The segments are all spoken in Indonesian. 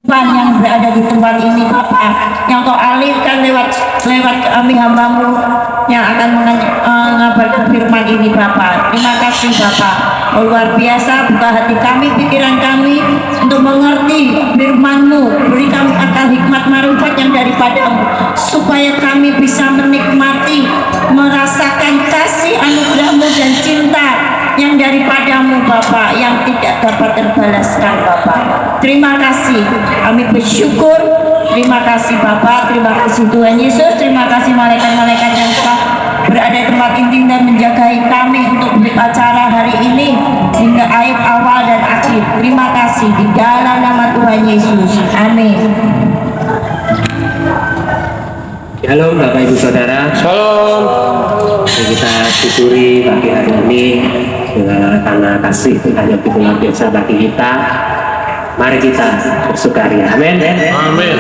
Tuhan yang berada di tempat ini Bapa, yang kau alirkan lewat kami hambamu yang akan mengabarkan firman ini Bapa. Terima kasih Bapa, oh, luar biasa, buka hati kami, pikiran kami untuk mengerti firman-Mu. Beri kami akal hikmat marifat yang daripadamu, supaya kami bisa menikmati, merasakan kasih anugerah-Mu dan cinta yang daripadamu Bapa, yang tidak dapat terbalaskan Bapa. Terima kasih, kami bersyukur. Terima kasih Bapa, terima kasih Tuhan Yesus, terima kasih malaikat-malaikat yang telah berada di tempat ini dan menjagai kami untuk beracara hari ini hingga akhir awal dan akhir. Terima kasih di dalam nama Tuhan Yesus. Amin. Halo Bapak Ibu Saudara. Shalom. Kita syukuri pagi hari ini karena kasih Tuhan yang begitu luar biasa bagi kita. Mari kita bersukaria. Amin. Amin.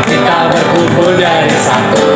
Kita berkumpul dari satu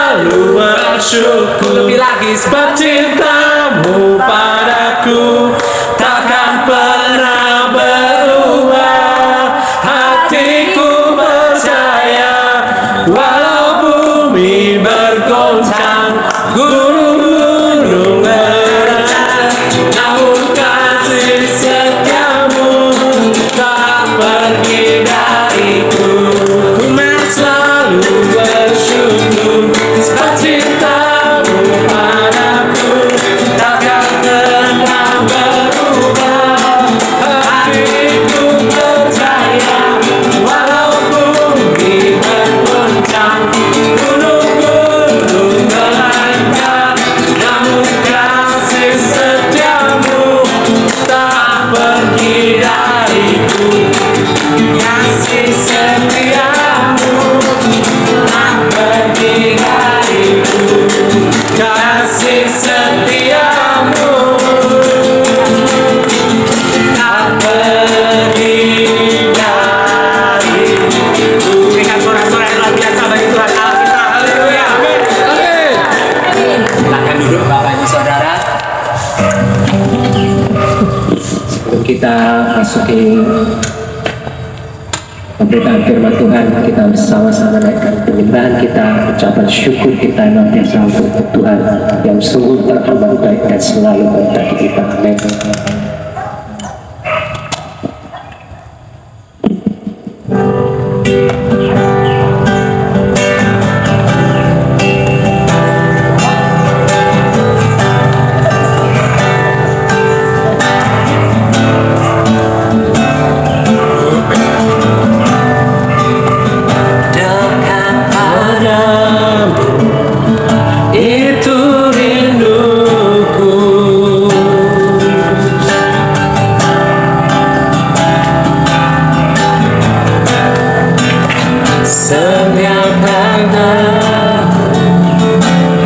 selalu bersyukur. Lebih lagi sebab cintamu padaku takkan pernah berubah. Hatiku percaya walau bumi bergoncang, gunung-gunung berat, namun kasih setiamu tak pergi dariku. Ku selalu bersyukur sebab cintamu padaku takkan pernah berubah. Hatiku percaya walau bumi bergoncang, gunung-gunung melanda, namun kasih setiamu tak pergi dariku. Kasih setiamu tak pergi dariku. Kasih setiamu tak pergi dariku. Berikan sorak-sorak yang luar biasa bagi Tuhan Allah kita. Haleluya. Amin. Silakan duduk Bapak Ibu Saudara. Sebelum kita masuki pemberitaan firman Tuhan, kita bersama-sama naikkan penyembahan kita, ucapan syukur kita yang luar biasa untuk Tuhan yang sungguh teramat baik dan selalu menyertai kita. Amin. Dekat padamu itu rinduku. Setiap kata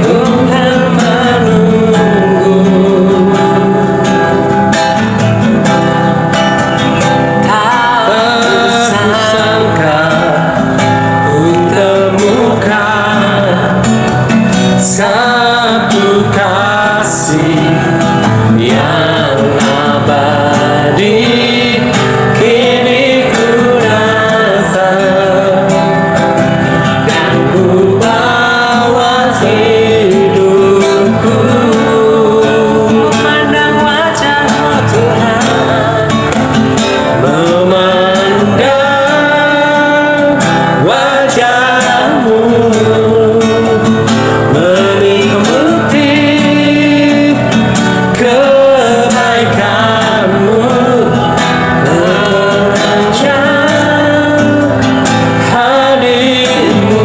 ku kan menunggu. Tak tersangka ku temukan satu kasih yang abadi. Kini ku datang dan ku bawa hidupku, memandang wajah-Mu Tuhan, memandang wajah-Mu, menikmati kebaikan-Mu, memanjang hadir-Mu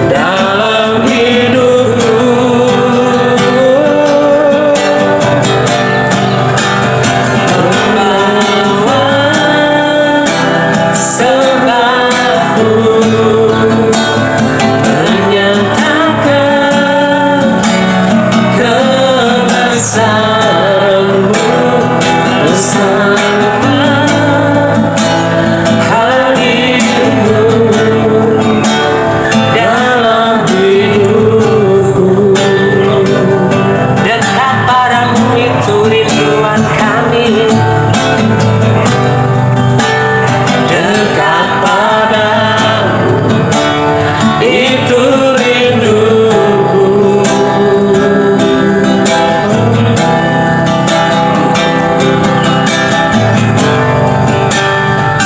dalam hidupku. Membawa sebabku, menyatakan kebesaran-Mu bersama hadir-Mu dalam hidupku. Dekat padamu itu rinduan kami. Dekat padamu itu rinduku.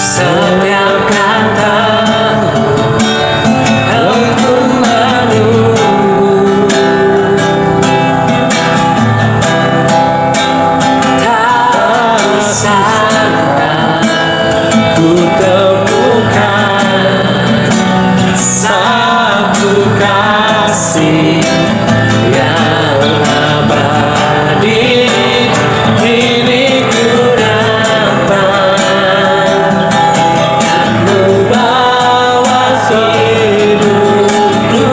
Setiap kata aku menunggu. Tak sangka ku temukan satu kasih yang abadi. Kini ku datang dan membawa hidupku.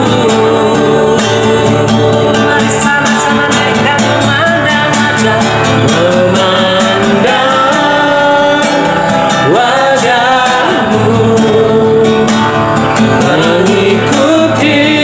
Mari sama-sama naik dan memandang wajah, memandang wajah-Mu, mengikuti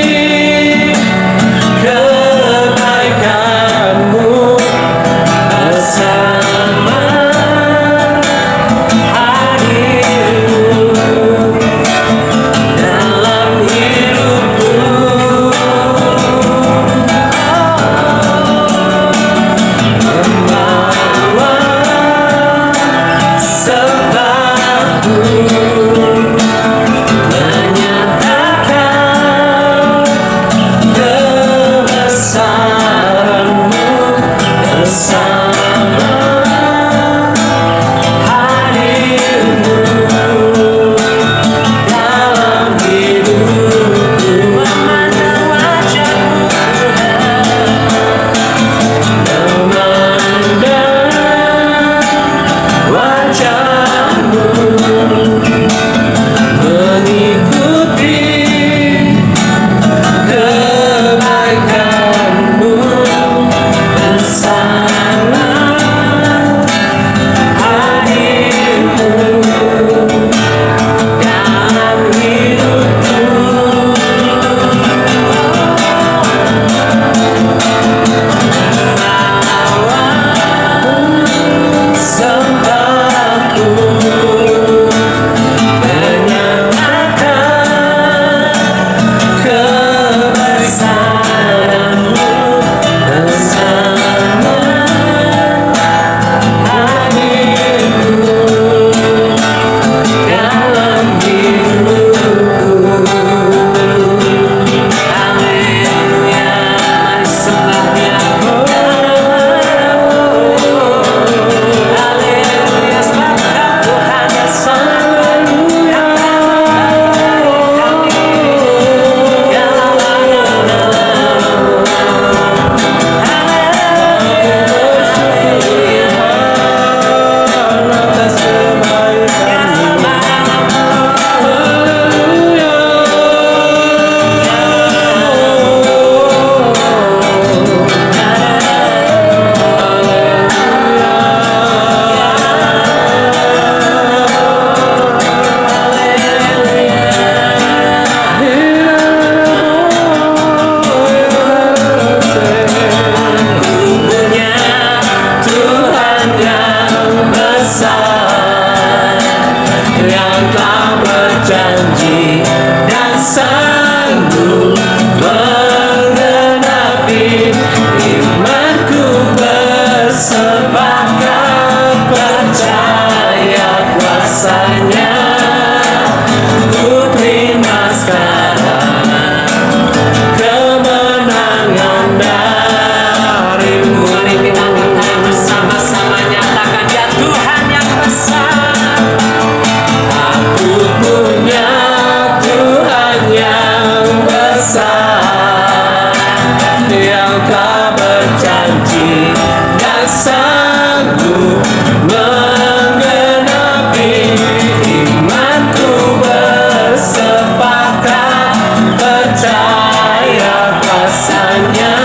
yang telah berjanji dan sanggup menggenapi imanku bersepakat percaya kuasanya.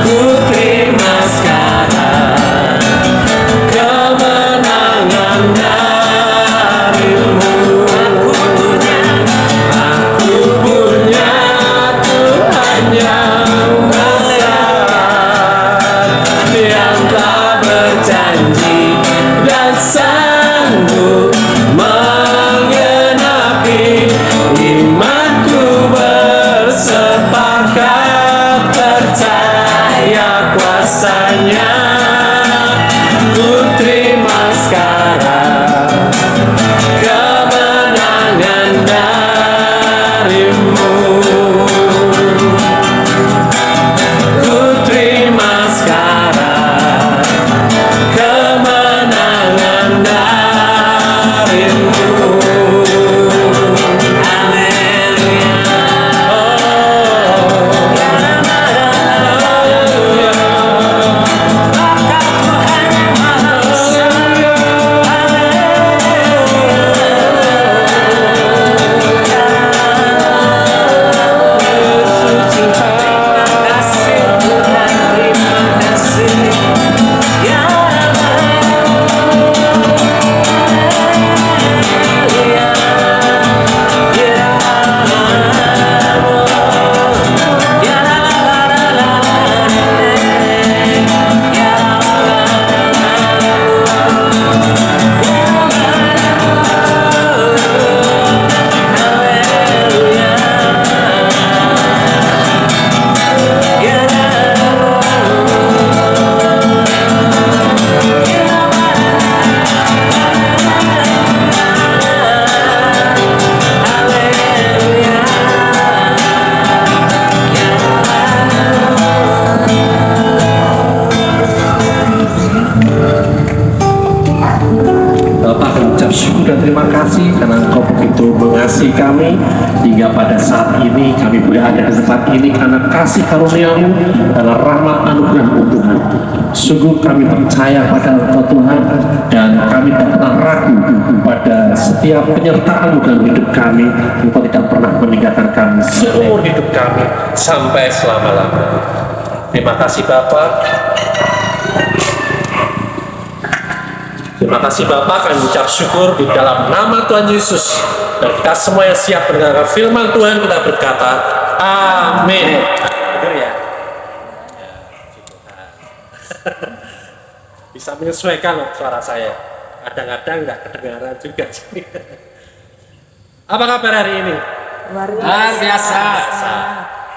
Ku terima sekarang kemenangan darimu. Aku punya Tuhan yang besar, yang telah berjanji dan sanggup menggenapi imanku bersepakat percaya kuasanya. Ku terima sekarang kemenangan darimu. Ku terima sekarang kemenangan darimu. Haleluya. Bapak kami ucap syukur dan terima kasih karena Engkau begitu mengasihi kami hingga pada saat ini kami berada di tempat ini karena kasih karunia-Mu, karena rahmat anugerah-Mu Tuhan. Sungguh kami percaya pada Engkau Tuhan dan kami tak pernah ragu pada setiap penyertaan-Mu dalam hidup kami. Engkau tidak pernah meninggalkan kami seumur hidup kami sampai selama-lamanya. Terima kasih Bapak. Terima kasih Bapak, kami ucap syukur di dalam nama Tuhan Yesus. Dan kita semua yang siap mendengarkan firman Tuhan, kita berkata, amin. Benar ya? Bisa menyesuaikan loh suara saya. Kadang-kadang nggak kedengaran juga. Apa kabar hari ini? Luar biasa.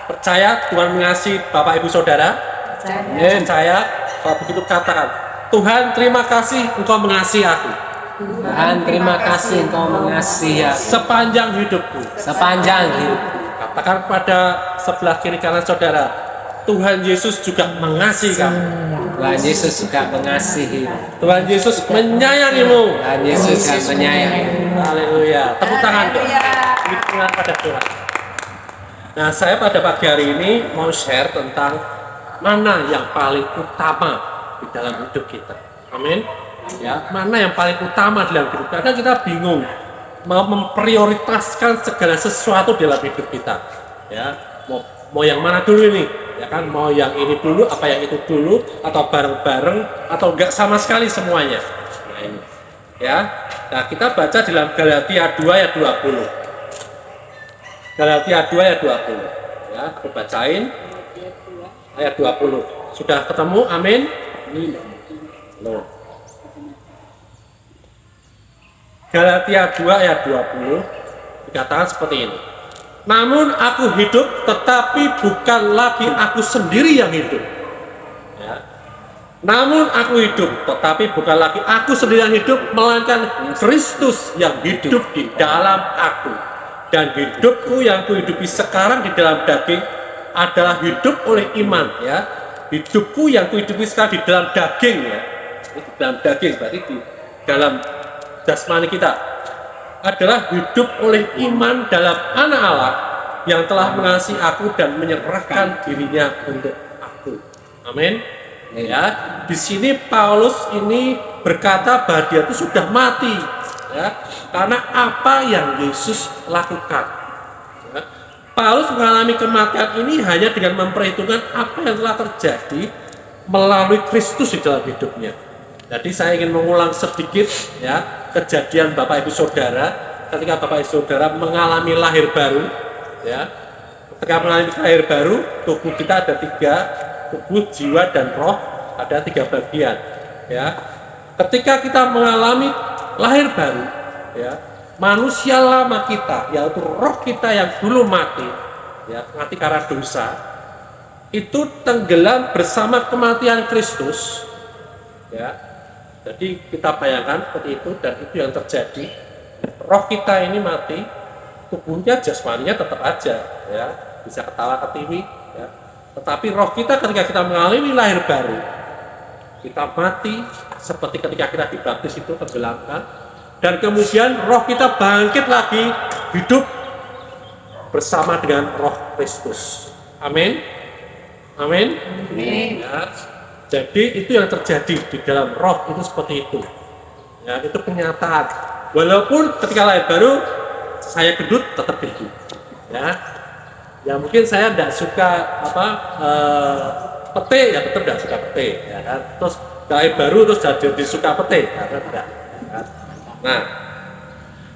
Percaya Tuhan mengasihi Bapak Ibu Saudara? Percaya. Kalau begitu katakan, Tuhan terima kasih Engkau mengasihi aku. Tuhan terima kasih Engkau mengasihi aku Sepanjang hidupku. sepanjang hidupku. Katakan pada sebelah kiri kanan saudara, Tuhan Yesus juga mengasihi kamu. Tuhan Yesus juga mengasihi. Tuhan Yesus menyayangimu. Tuhan Yesus juga menyayangi. Haleluya. Tepuk tangan dong. Dukungan pada Tuhan. Nah, saya pada pagi hari ini mau share tentang mana yang paling utama di dalam hidup kita. Amin. Ya, mana yang paling utama dalam hidup kita? Kadang kita bingung mau memprioritaskan segala sesuatu dalam hidup kita. Ya, mau yang mana dulu ini? Ya kan, mau yang ini dulu, apa yang itu dulu, atau bareng-bareng, atau enggak sama sekali semuanya. Nah, ini. Ya. Nah, kita baca dalam Galatia 2 ayat 20. Galatia 2 ayat 20. Ya, aku bacain ayat 20. Sudah ketemu? Amin. Loh. Galatia 2 ayat 20 dikatakan seperti ini. Namun aku hidup, tetapi bukan lagi aku sendiri yang hidup. Ya. Namun aku hidup, tetapi bukan lagi aku sendiri yang hidup, melainkan Kristus yang hidup di dalam aku. Dan hidupku yang kuhidupi sekarang di dalam daging adalah hidup oleh iman. Ya. Hidupku yang kuhidupi sekarang di dalam daging, ya, di dalam daging berarti di dalam jasmani kita adalah hidup oleh iman dalam Anak Allah yang telah mengasihi aku dan menyerahkan dirinya untuk aku. Amin. Ya, di sini Paulus ini berkata bahwa dia itu sudah mati, ya, karena apa yang Yesus lakukan. Ya. Paulus mengalami kematian ini hanya dengan memperhitungkan apa yang telah terjadi melalui Kristus di dalam hidupnya. Jadi saya ingin mengulang sedikit ya kejadian Bapak Ibu Saudara ketika Bapak Ibu Saudara mengalami lahir baru, ya. Ketika mengalami lahir baru, tubuh kita ada 3, tubuh, jiwa, dan roh, ada 3 bagian, ya. Ketika kita mengalami lahir baru, ya, manusia lama kita, yaitu roh kita yang dulu mati, ya, mati karena dosa, itu tenggelam bersama kematian Kristus, ya. Jadi kita bayangkan seperti itu, dan itu yang terjadi. Roh kita ini mati, tubuhnya jasmaninya tetap aja, ya, bisa ketawa ketiwi, ya. Tetapi roh kita ketika kita mengalami lahir baru, kita mati seperti ketika kita dibaptis itu tenggelamkan, dan kemudian roh kita bangkit lagi, hidup bersama dengan roh Kristus. Amin. Amin. Ya. Jadi itu yang terjadi di dalam roh itu seperti itu. Ya, itu kenyataan. Walaupun ketika lahir baru saya gendut tetap gendut. Ya. Ya mungkin saya tidak suka pete, ya tetap tidak suka pete, ya kan. Terus lahir baru terus jadi suka pete, karena tidak. Ya kan? Nah,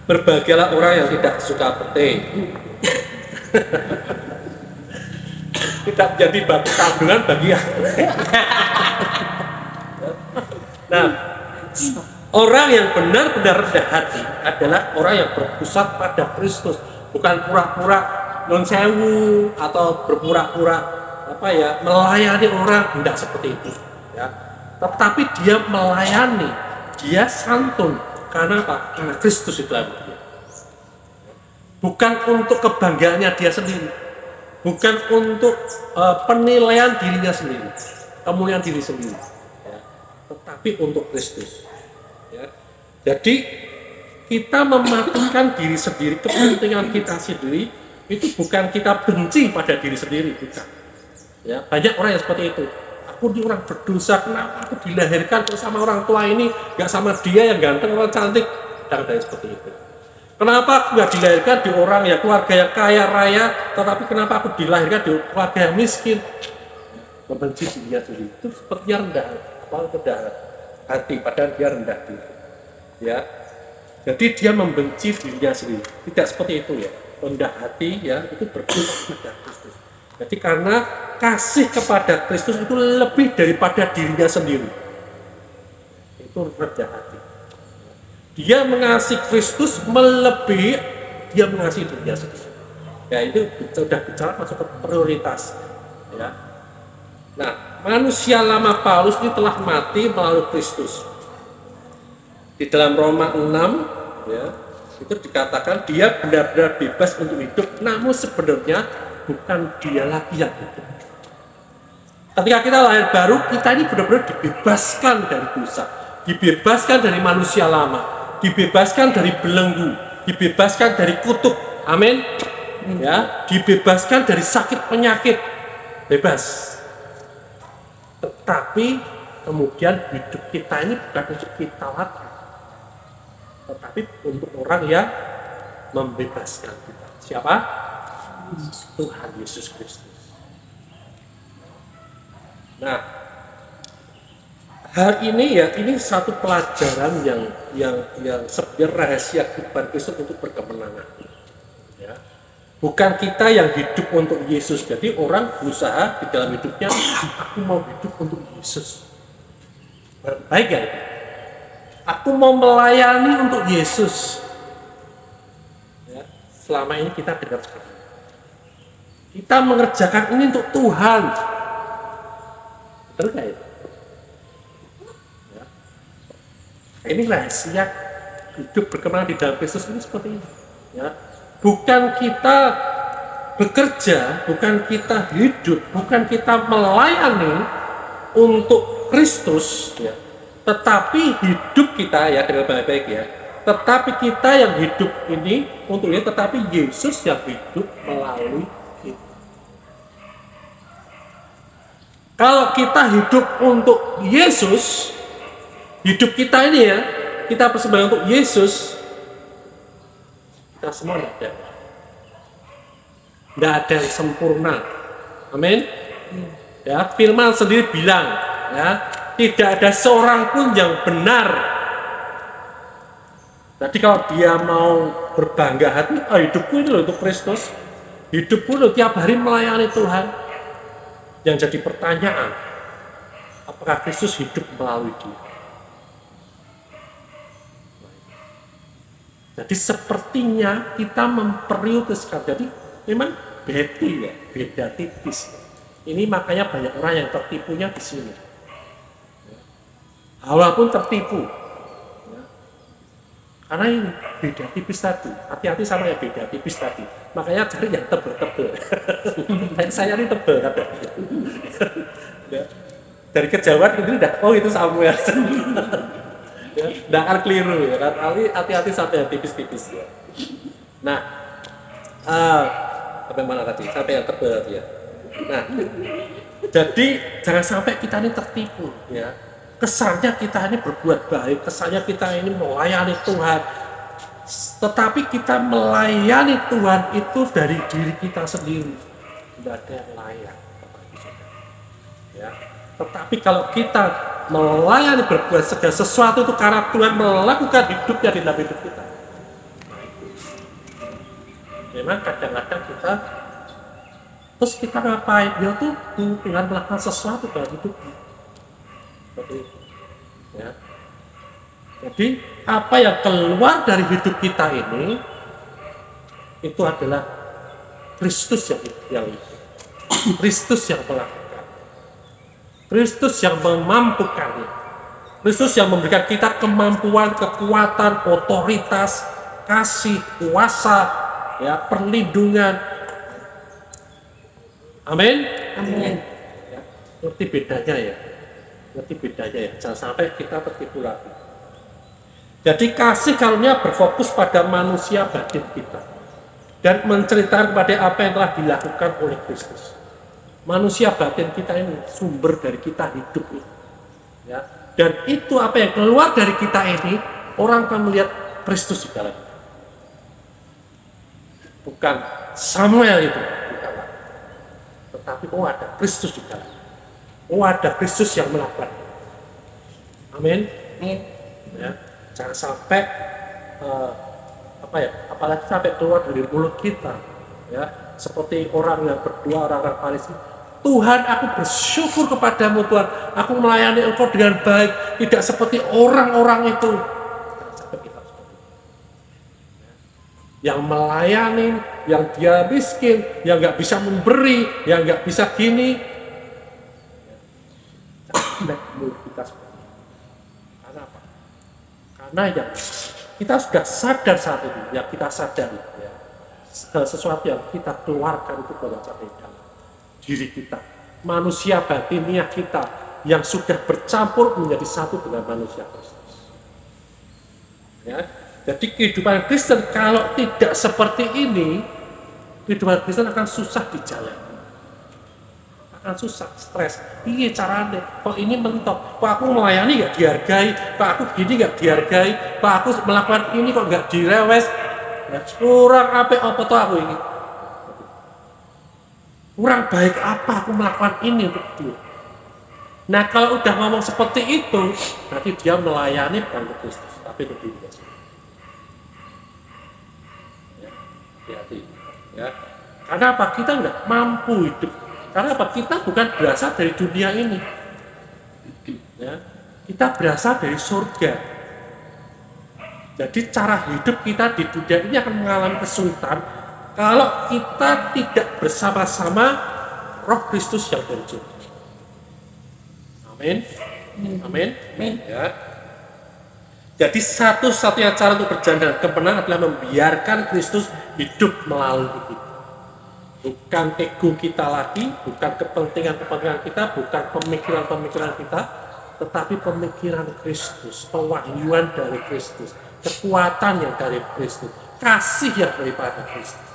berbahagialah orang yang tidak suka pete. Tidak menjadi batu kandungan bagi yang Nah, orang yang benar-benar rendah hati adalah orang yang berpusat pada Kristus, bukan pura-pura non sewu atau berpura-pura melayani orang, tidak seperti itu, ya. Tetapi dia melayani, dia santun, karena apa? Karena Kristus itu dalam dia. Bukan untuk kebanggaannya dia sendiri, bukan untuk penilaian dirinya sendiri, kemuliaan diri sendiri, ya. Tetapi untuk Kristus, ya. Jadi kita mematikan diri sendiri, kepentingan kita sendiri, itu bukan kita benci pada diri sendiri, bukan. Ya, banyak orang yang seperti itu. Aku ini orang berdosa, kenapa aku dilahirkan sama orang tua ini, gak sama dia yang ganteng, orang cantik, dan seperti itu. Kenapa aku gak dilahirkan di orang ya keluarga yang kaya raya, tetapi kenapa aku dilahirkan di keluarga yang miskin? Membenci dirinya sendiri itu sepertinya rendah hati, padahal dia rendah diri. Ya, jadi dia membenci dirinya sendiri, tidak seperti itu ya. Rendah hati ya itu berpusat pada Kristus. Jadi karena kasih kepada Kristus itu lebih daripada dirinya sendiri. Itu rendah hati. Dia mengasihi Kristus melebihi dia mengasihi dirinya sendiri. Ya itu sudah bicara masuk ke prioritas. Ya. Nah, manusia lama Paulus ini telah mati melalui Kristus. Di dalam Roma 6 ya, itu dikatakan dia benar-benar bebas untuk hidup, namun sebenarnya bukan dia lagi yang hidup. Ketika kita lahir baru, kita ini benar-benar dibebaskan dari dosa, dibebaskan dari manusia lama, dibebaskan dari belenggu, dibebaskan dari kutuk, amin. Ya, dibebaskan dari sakit penyakit, bebas. Tetapi kemudian hidup kita ini bukan untuk kita lagi, tetapi untuk orang yang membebaskan kita. Siapa? Tuhan Yesus Kristus. Nah, hal ini ya, ini satu pelajaran yang sebenarnya rahasia kehidupan Kristus untuk berkemenangan. Ya. Bukan kita yang hidup untuk Yesus. Jadi orang berusaha di dalam hidupnya, aku mau hidup untuk Yesus. Baik ya? Aku mau melayani untuk Yesus. Ya, selama ini kita dengar seperti itu. Kita mengerjakan ini untuk Tuhan. Betul nggak itu? Ya. Ini rahasia hidup berkembang di dalam Kristus ini seperti ini. Ya. Bukan kita bekerja, bukan kita hidup, bukan kita melayani untuk Kristus, ya. Tetapi hidup kita ya dengan baik-baik ya, Tetapi kita yang hidup ini untuk ini, tetapi Yesus yang hidup melalui kita. Kalau kita hidup untuk Yesus, hidup kita ini ya, kita persembahkan untuk Yesus, kita semua nggak ada yang sempurna. Amin. Ya, firman sendiri bilang, ya, tidak ada seorang pun yang benar. Jadi kalau dia mau berbangga hati, hidupku ini loh untuk Kristus, hidupku loh tiap hari melayani Tuhan. Yang jadi pertanyaan, apakah Kristus hidup melalui dia? Jadi sepertinya kita memprioritaskan. Jadi memang beda tipis. Ini makanya banyak orang yang tertipunya di sini. Walaupun tertipu, karena ini beda tipis tadi. Hati-hati sama yang beda tipis tadi. Makanya cari yang tebel-tebel. Dan saya ini tebel kata. Dari kejauhan itu udah, oh itu Samuel. Ya, nggak akan keliru ya kan. Hati-hati sampai yang tipis-tipis ya. Nah, sampai mana tadi? Sampai yang tebel tadi ya. Nah, jadi jangan sampai kita ini tertipu ya. Kesannya kita ini berbuat baik, kesannya kita ini melayani Tuhan. Tetapi kita melayani Tuhan itu dari diri kita sendiri. Tidak ada yang layak. Ya. Tetapi kalau kita melayani berbuat segala sesuatu itu karena Tuhan melakukan hidupnya di dalam hidup kita. Memang kadang-kadang kita terus kita ngapain? Ya tuh Tuhan melakukan sesuatu dalam hidupnya. Seperti itu. Ya. Jadi apa yang keluar dari hidup kita ini itu adalah Kristus yang Kristus yang melakukan, Kristus yang memampukannya, Kristus yang memberikan kita kemampuan, kekuatan, otoritas, kasih, kuasa, ya, perlindungan. Amin. Amin. Ya, ngerti bedanya ya. Ngerti bedanya ya, jangan sampai kita tertipu lagi. Jadi kasih karunia berfokus pada manusia batin kita dan menceritakan kepada apa yang telah dilakukan oleh Kristus. Manusia batin kita ini sumber dari kita hidup ini, ya. Dan itu apa yang keluar dari kita ini, orang akan melihat Kristus di dalamnya. Bukan Samuel itu, bukan. Tetapi ada Kristus di dalamnya. Ada Kristus yang melakukan. Amin. Amin. Ya, jangan sampai apalagi sampai keluar dari mulut kita, ya, seperti orang yang berdoa, orang-orang Farisi. Tuhan, aku bersyukur kepadamu Tuhan, aku melayani Engkau dengan baik, tidak seperti orang-orang itu. Jangan sampai kita seperti itu. Yang melayani, yang dia miskin, yang nggak bisa memberi, yang nggak bisa gini. Kita seperti itu. Karena apa? Karena yang kita sudah sadar saat ini, yang kita sadari, ya, sesuatu yang kita keluarkan itu banyak sampai dalam diri kita, manusia batiniah kita yang sudah bercampur menjadi satu dengan manusia Kristus. Ya, jadi kehidupan Kristen kalau tidak seperti ini, kehidupan Kristen akan susah dijalani. Akan susah, stres. Iya caranya, kok ini mentok, kok aku melayani gak dihargai, kok aku gini gak dihargai, kok aku melakukan ini kok gak direwes, ya, kurang apa tuh aku ini, kurang baik apa aku melakukan ini untuk dia. Nah kalau udah ngomong seperti itu, nanti dia melayani bukan untuk Kristus, tapi untuk diri sendiri. Ya, hati-hati. Ya. Karena apa? Kita nggak mampu hidup. Karena apa? Kita bukan berasal dari dunia ini. Ya, kita berasal dari surga. Jadi cara hidup kita di dunia ini akan mengalami kesulitan kalau kita tidak bersama-sama Roh Kristus yang dari surga. Amin. Amin. Amin. Ya. Jadi satu-satunya cara untuk berjalan dengan kebenaran adalah membiarkan Kristus hidup melalui kita. Bukan ego kita lagi, bukan kepentingan-kepentingan kita, bukan pemikiran-pemikiran kita, tetapi pemikiran Kristus, pewahyuan dari Kristus, kekuatan yang dari Kristus, kasih yang daripada Kristus.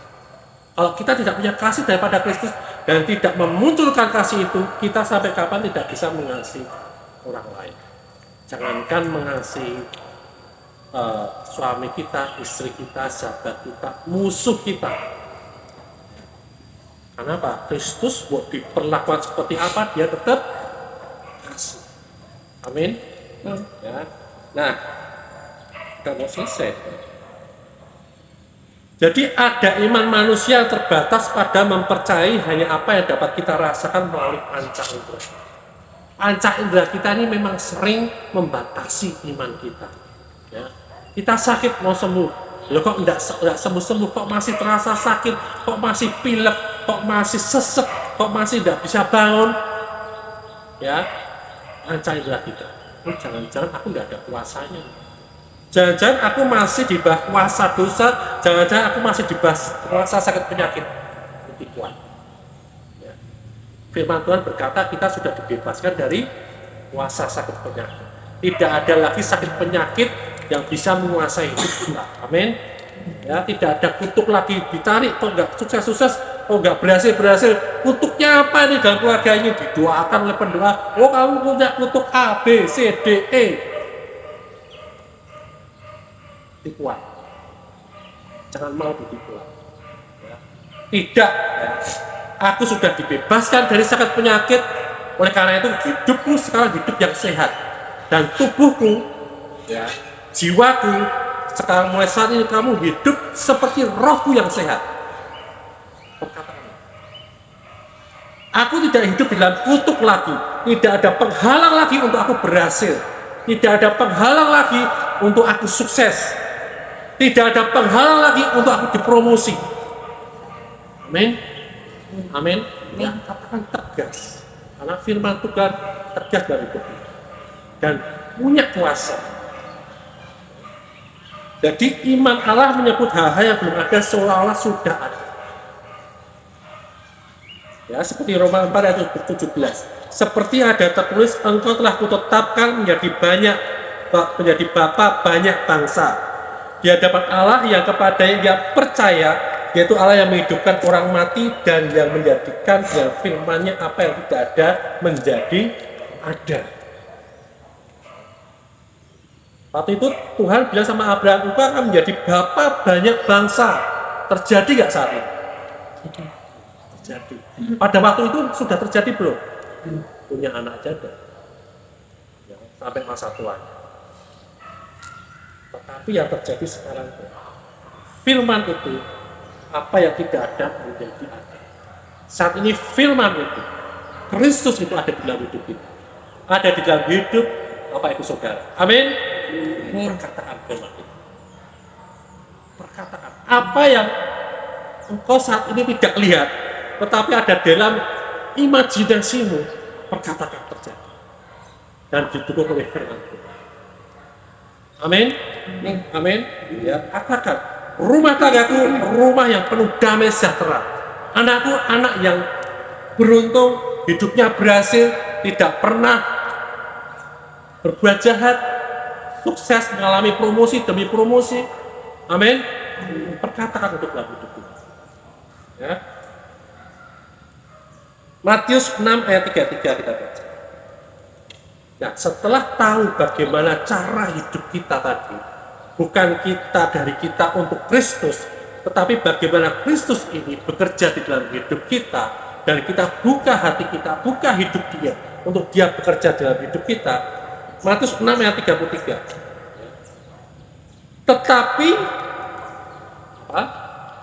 Kalau kita tidak punya kasih daripada Kristus dan tidak memunculkan kasih itu, kita sampai kapan tidak bisa mengasihi orang lain. Jangankan mengasihi suami kita, istri kita, sahabat kita, musuh kita. Karena apa? Kristus buat diperlakukan seperti apa, dia tetap kasih. Amin. Ya. Nah, udah mau selesai. Jadi ada iman manusia yang terbatas pada mempercayai hanya apa yang dapat kita rasakan melalui panca indera. Panca indera kita ini memang sering membatasi iman kita. Ya. Kita sakit mau sembuh, loh kok enggak sembuh-sembuh, kok masih terasa sakit, kok masih pilek, kok masih sesek, kok masih tidak bisa bangun. Ya, panca indera kita. Oh, jangan-jangan aku enggak ada kuasanya. Jangan-jangan aku masih di bawah kuasa dosa, jangan-jangan aku masih di bawah kuasa sakit penyakit. Lebih kuat. Ya. Firman Tuhan berkata kita sudah dibebaskan dari kuasa sakit penyakit. Tidak ada lagi sakit penyakit yang bisa menguasai hidup kita. Amin. Ya, tidak ada kutuk lagi ditarik, kok enggak sukses-sukses, kok enggak berhasil-berhasil. Kutuknya apa nih dalam keluarga ini? Didoakan oleh pendoa. Oh, kamu punya kutuk A, B, C, D, E. Kuat. Jangan mau ditipu. Ya. Tidak. Ya. Aku sudah dibebaskan dari sakit penyakit. Oleh karena itu hidupku sekarang hidup yang sehat dan tubuhku, ya, jiwaku sekarang mulai saat ini kamu hidup seperti rohku yang sehat. Perkataan. Aku tidak hidup dalam kutuk lagi. Tidak ada penghalang lagi untuk aku berhasil. Tidak ada penghalang lagi untuk aku sukses. Tidak ada penghalang lagi untuk aku dipromosi. Amin. Amin. Ya, katakan tegas. Karena firman Tuhan tegas dari Tuhan. Dan punya kuasa. Jadi iman Allah menyebut hal-hal yang belum ada seolah-olah sudah ada. Ya, seperti Roma 4 ayat 17. Seperti ada tertulis, engkau telah kutetapkan menjadi bapa banyak bangsa. Di hadapan Allah yang kepadanya ia percaya, yaitu Allah yang menghidupkan orang mati dan yang menjadikan dengan firman-Nya apa yang tidak ada menjadi ada. Waktu itu Tuhan bilang sama Abraham, engkau akan menjadi bapa banyak bangsa. Terjadi nggak saat ini? Terjadi. Pada waktu itu sudah terjadi belum? Punya anak aja ada. Ya, sampai masa tuanya. Tetapi yang terjadi sekarang, firman itu, apa yang tidak ada menjadi ada. Saat ini firman itu, Kristus itu ada di dalam hidup kita. Ada di dalam hidup Bapak Ibu Saudara. Amin. Perkataan firman itu. Perkataan. Apa yang engkau saat ini tidak lihat, tetapi ada dalam imajinasimu, perkataan terjadi. Dan didukung oleh firman itu. Amin. Amin. Ya, katakan rumah tanggaku rumah yang penuh damai sejahtera. Anakku anak yang beruntung, hidupnya berhasil, tidak pernah berbuat jahat, sukses mengalami promosi demi promosi. Amin. Perkataan untuk dalam hidupku. Ya. Matius 6 ayat 33 kita baca. Nah, setelah tahu bagaimana cara hidup kita tadi, bukan kita dari kita untuk Kristus, tetapi bagaimana Kristus ini bekerja di dalam hidup kita, dan kita buka hati kita, buka hidup dia, untuk dia bekerja dalam hidup kita. Matius 6 ayat 33. Tetapi,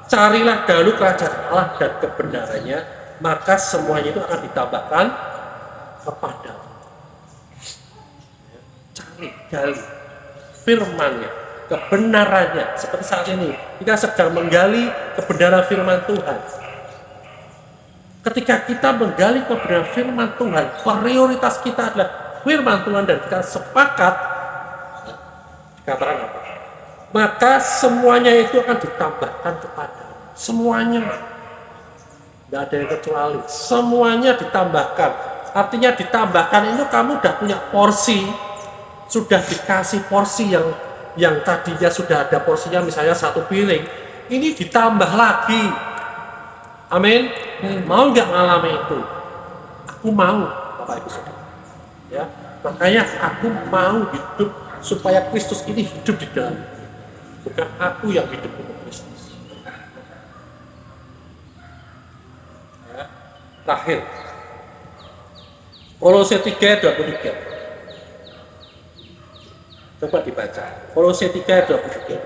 carilah dahulu kerajaan Allah dan kebenarannya, maka semuanya itu akan ditambahkan kepadamu. Gali firman-Nya, kebenarannya. Seperti saat ini kita sedang menggali kebenaran firman Tuhan. Ketika kita menggali kebenaran firman Tuhan, prioritas kita adalah firman Tuhan dan kita sepakat, katakan apa? Maka semuanya itu akan ditambahkan kepada semuanya. Tidak ada yang kecuali. Semuanya ditambahkan. Artinya ditambahkan itu kamu sudah punya porsi, sudah dikasih porsi yang yang tadinya sudah ada porsinya misalnya 1 piring, ini ditambah lagi. Amin. Mau nggak ngalami itu? Aku mau, Bapak Ibu Saudara. Ya, makanya aku mau hidup supaya Kristus ini hidup di dalam. Bukan aku yang hidup untuk Kristus. Ya. Terakhir, Kolose 3:23. Coba dibaca. Kolose 3:23.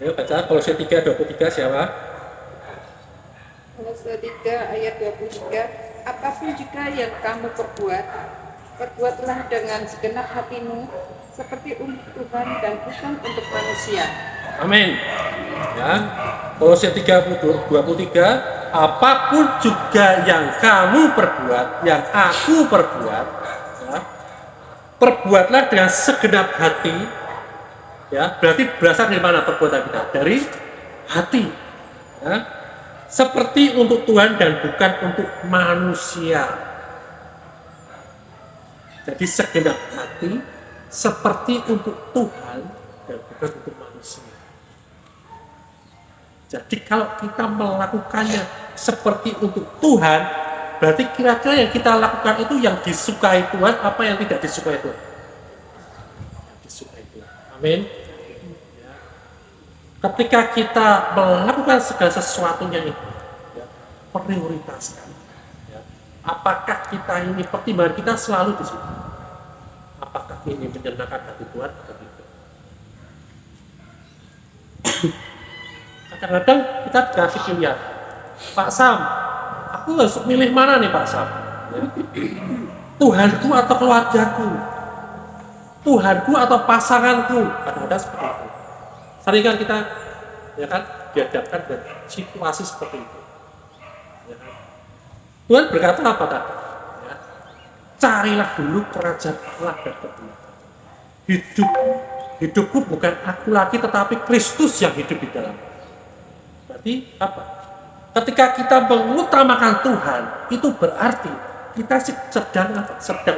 Ayo baca Kolose 3:23 siapa? Kolose 3 ayat 23, apapun juga yang kamu perbuatlah dengan segenap hatimu, seperti untuk Tuhan dan bukan untuk manusia. Amin. Ya. Kolose 3:23, apapun juga yang kamu perbuat, yang aku perbuat, ya, perbuatlah dengan segenap hati. Ya, berarti berasal dari mana perbuatan kita? Dari hati. Ya. Seperti untuk Tuhan dan bukan untuk manusia. Jadi segenap hati seperti untuk Tuhan dan bukan untuk manusia. Jadi kalau kita melakukannya seperti untuk Tuhan, berarti kira-kira yang kita lakukan itu yang disukai Tuhan, apa yang tidak disukai Tuhan? Yang disukai Tuhan. Amin. Ya. Ketika kita melakukan segala sesuatunya itu, ya, prioritaskan. Ya. Apakah kita ini pertimbangan kita selalu di situ? Apakah ini menyenangkan hati Tuhan atau tidak? Kadang-kadang kita dikasih pilihan, Pak Sam, aku harus milih mana nih Pak Sam? Ya. Tuhanku atau keluargaku? Tuhanku atau pasanganku? Kadang-kadang seperti itu. Sering kan kita, ya kan, dihadapkan dengan situasi seperti itu. Ya kan? Tuhan berkata apa tadi? Ya. Carilah dulu kerajaan Allah dan kebenaran. Hidupku bukan aku lagi, tetapi Kristus yang hidup di dalam. Berarti apa? Ketika kita mengutamakan Tuhan, itu berarti kita sedang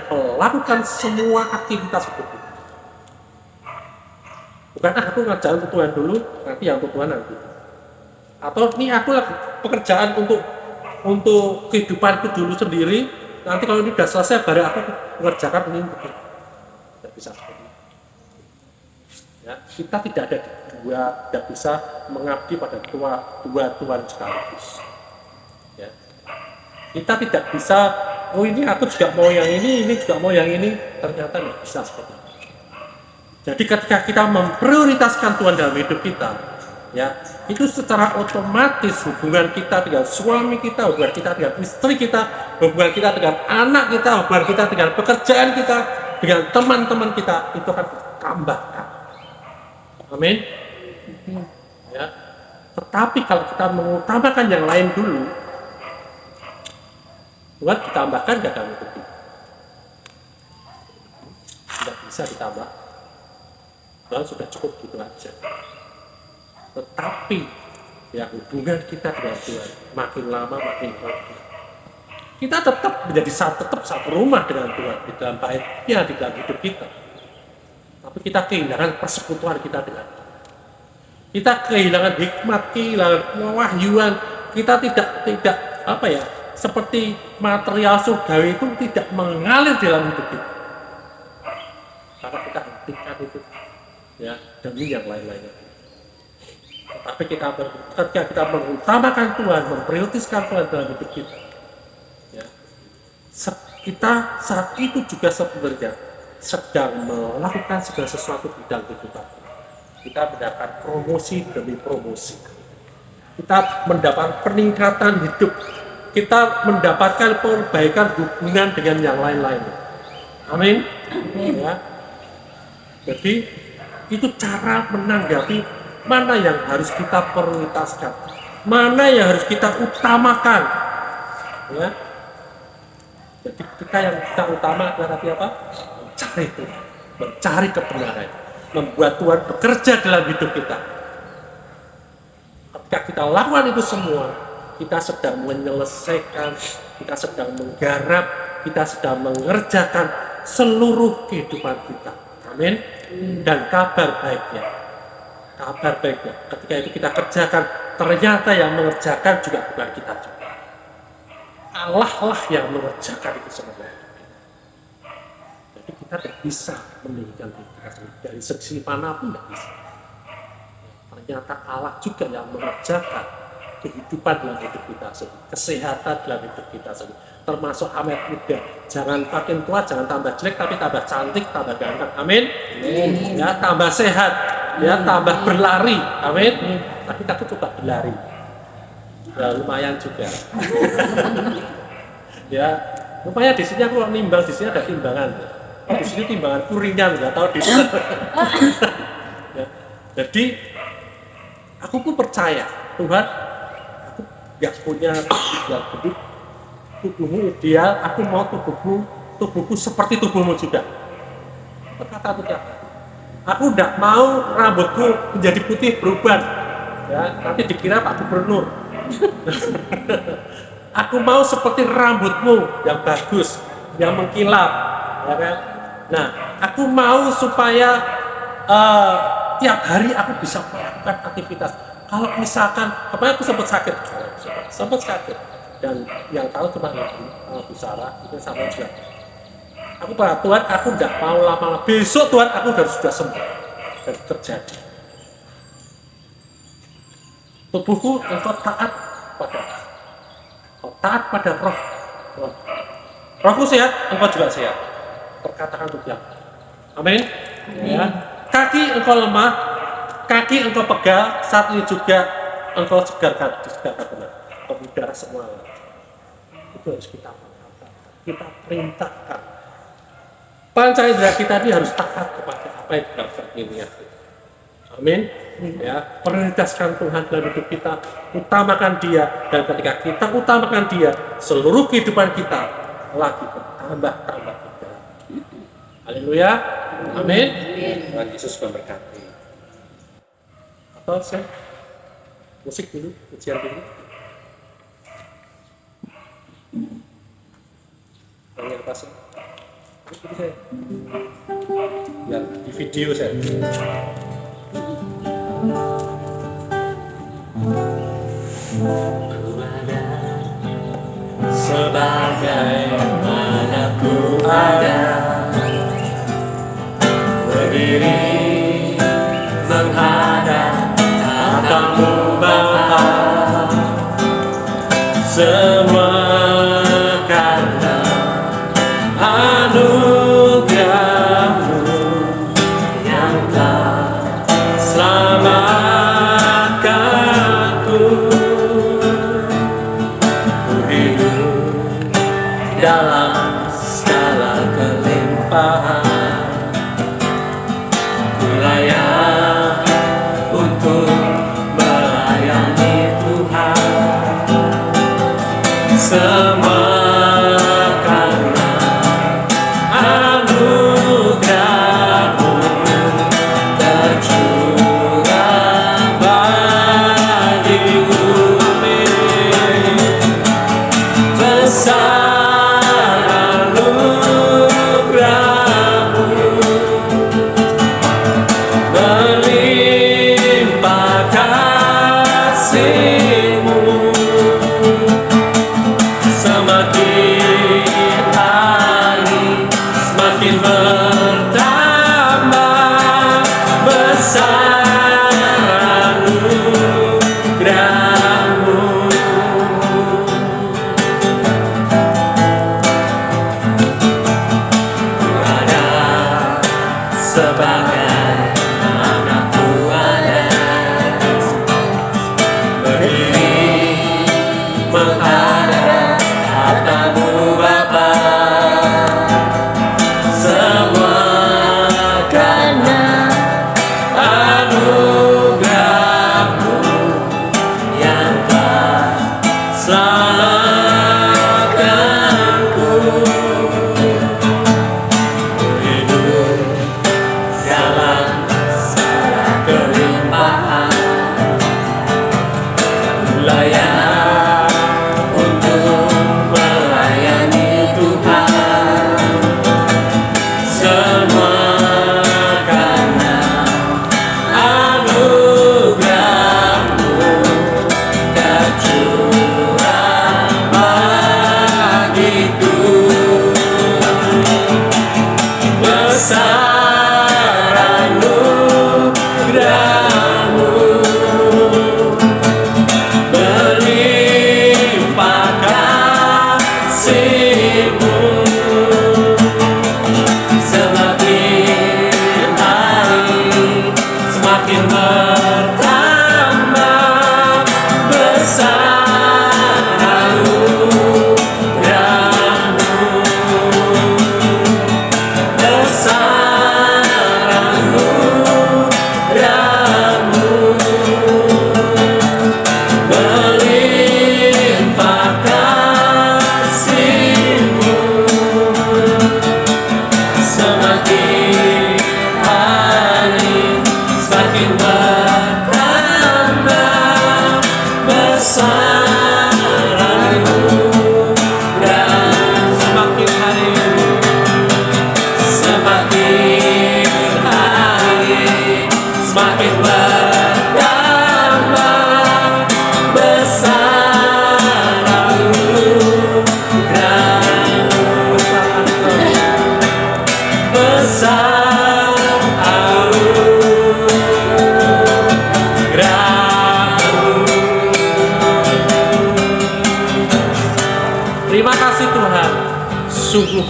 melakukan semua aktivitas hidup kita. Bukan aku ngerjain untuk Tuhan dulu, nanti yang untuk Tuhan nanti. Atau ini aku lagi pekerjaan untuk kehidupanku dulu sendiri, nanti kalau ini sudah selesai baru aku mengerjakan ini untuk Tuhan. Tidak bisa seperti itu. Ya, kita tidak bisa mengabdi pada dua Tuhan sekaligus. Ya. Kita tidak bisa, oh ini aku juga mau yang ini juga mau yang ini, ternyata tidak bisa seperti itu. Jadi ketika kita memprioritaskan Tuhan dalam hidup kita, ya, itu secara otomatis hubungan kita dengan suami kita, hubungan kita dengan istri kita, hubungan kita dengan anak kita, hubungan kita dengan pekerjaan kita, dengan teman-teman kita, itu akan ditambahkan. Amin. Ya. Tetapi kalau kita mengutamakan yang lain dulu, Tuhan ditambahkan nggak dalam hidup kita? Tidak bisa ditambah. Tuhan sudah cukup gitu aja. Tetapi ya hubungan kita dengan Tuhan makin lama makin kuat. Kita tetap menjadi tetap satu rumah dengan Tuhan di dalam baiknya di dalam hidup kita. Tapi kita kehilangan persekutuan kita dengan Tuhan. Kita kehilangan hikmat, kehilangan kewahyuan. Kita tidak apa ya, seperti material surgawi itu tidak mengalir dalam hidup kita. Karena kita hentikan itu, ya, demi yang lain-lainnya. Tapi ketika kita mengutamakan Tuhan, memprioritaskan Tuhan dalam hidup kita, ya, kita saat itu juga sebenarnya sedang melakukan segala sesuatu di dalam kehidupan. Kita mendapat promosi demi promosi. Kita mendapat peningkatan hidup. Kita mendapatkan perbaikan hubungan dengan yang lain-lain. Amin. Ya. Jadi itu cara menanggapi mana yang harus kita prioritaskan, mana yang harus kita utamakan. Ya. Jadi kita yang kita utama adalah apa? Mencari Tuhan, mencari kebenaran, membuat Tuhan bekerja dalam hidup kita. Ketika kita lakukan itu semua, kita sedang menyelesaikan, kita sedang menggarap, kita sedang mengerjakan seluruh kehidupan kita. Amin. Dan kabar baiknya, ketika itu kita kerjakan, ternyata yang mengerjakan juga bukan kita juga. Allah lah yang mengerjakan itu semua. Jadi kita tidak bisa meninggikan kita sendiri dari segi manapun, tidak bisa. Ternyata Allah juga yang mengerjakan kehidupan dalam hidup kita sendiri, kesehatan dalam hidup kita sendiri, termasuk awet muda. Jangan makin tua, jangan tambah jelek, tapi tambah cantik, tambah ganteng. Amin. Ya, tambah sehat, ya, tambah berlari. Amin. Tapi takut coba berlari. Ya, lumayan juga. Ya, lumayan di sini aku nimbang, di sini ada timbangan. Di sini timbangan ringan, nggak tahu di sana. Ya, jadi aku pun percaya Tuhan, aku nggak punya yang hidup tubuhmu ideal, aku mau tubuhku seperti tubuhmu juga. Berkata Tuhan, aku tidak mau rambutku menjadi putih berubah, ya, nanti dikira Pak Gubernur. Aku mau seperti rambutmu yang bagus, yang mengkilap, ya kan? Nah, aku mau supaya tiap hari aku bisa melakukan aktivitas. Kalau misalkan, kemarin aku sempat sakit, dan yang tahu cuma Bu Sarah, itu sama juga. Aku pada Tuhan, aku tidak mau lama-lama. Besok Tuhan, aku sudah sembuh. Dan terjadi. Tubuhku engkau taat pada roh. Rohku sehat, engkau juga sehat. Perkatakan Tuhan. Amin. Ya. Kaki engkau lemah, kaki engkau pegal, saat ini juga engkau segarkan benar. Pemudara semua. Itu harus kita perkatakan, kita perintahkan. Panca indera kita ini harus taat kepada apa yang kita berkeinginan. Amin. Ya, prioritaskan Tuhan dalam hidup kita, utamakan Dia, dan ketika kita utamakan Dia, seluruh kehidupan kita lagi bertambah indah. Haleluya. Amin. Tuhan Yesus memberkati. Atau saya musik dulu, ujian dulu. Tanya ke pasang. Terus saya. Ya, di video saya. Sebagaimana ku ada, berdiri menghadap tatamu Bapa, semua karena anugerah-Mu yang telah selamatkanku. Ku hidup dalam segala kelimpahan, ku layak untuk melayani Tuhan. Semua karena anugerah-Mu tercurah bagi bumi. Besar anugerah-Mu, melimpah kasih-Mu. Semakin hari semakin bertambah besar anugerah-Mu. Ku ada sebagai anak Ku ada, berdiri menghadap tatamu Bapa, semua karena anugerah-Mu yang telah selamatkanku. Hidup dalam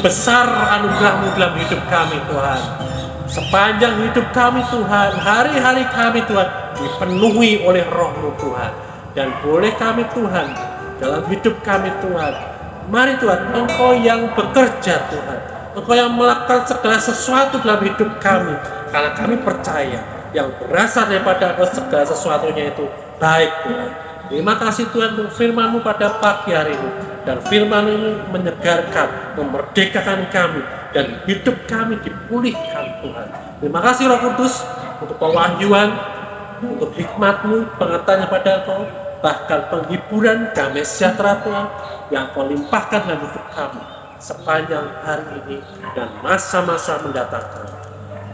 besar anugerah-Mu dalam hidup kami Tuhan. Sepanjang hidup kami Tuhan, hari-hari kami Tuhan dipenuhi oleh Roh-Mu Tuhan. Dan boleh kami Tuhan, dalam hidup kami Tuhan, mari Tuhan, Engkau yang bekerja Tuhan, Engkau yang melakukan segala sesuatu dalam hidup kami. Karena kami percaya yang berasal daripada Engkau segala sesuatunya itu baik Tuhan. Terima kasih Tuhan untuk firman-Mu pada pagi hari ini. Dan firman ini menyegarkan, memerdekakan kami, dan hidup kami dipulihkan Tuhan. Terima kasih Roh Kudus untuk pewahyuan, untuk hikmat-Mu, pengetahuan pada Engkau, bahkan penghiburan, damai sejahtera Tuhan yang Kau limpahkan dalam hidup kami sepanjang hari ini dan masa-masa mendatang.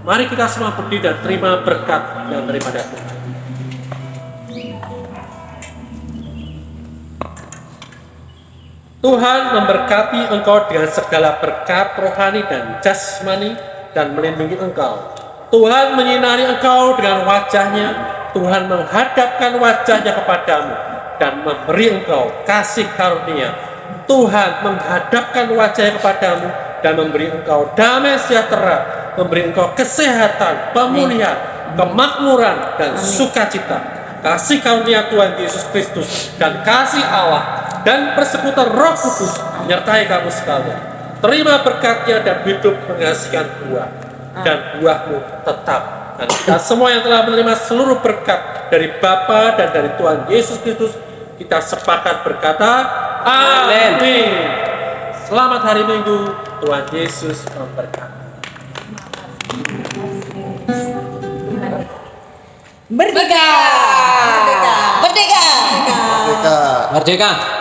Mari kita semua berdiri dan terima berkat yang daripada Tuhan. Tuhan memberkati engkau dengan segala berkat rohani dan jasmani dan melindungi engkau. Tuhan menyinari engkau dengan wajahnya. Tuhan menghadapkan wajahnya kepadamu dan memberi engkau kasih karunia. Tuhan menghadapkan wajahnya kepadamu dan memberi engkau damai sejahtera, memberi engkau kesehatan, pemulihan, kemakmuran, dan sukacita. Kasih karunia Tuhan Yesus Kristus dan kasih Allah dan persekutuan Roh Kudus menyertai kamu sekalian. Terima berkatnya dan hidup menghasilkan buah, dan buahmu tetap. Dan kita semua yang telah menerima seluruh berkat dari Bapa dan dari Tuhan Yesus Kristus, kita sepakat berkata, Amin. Selamat hari Minggu, Tuhan Yesus memberkati. Merdeka! Merdeka! Merdeka! Merdeka.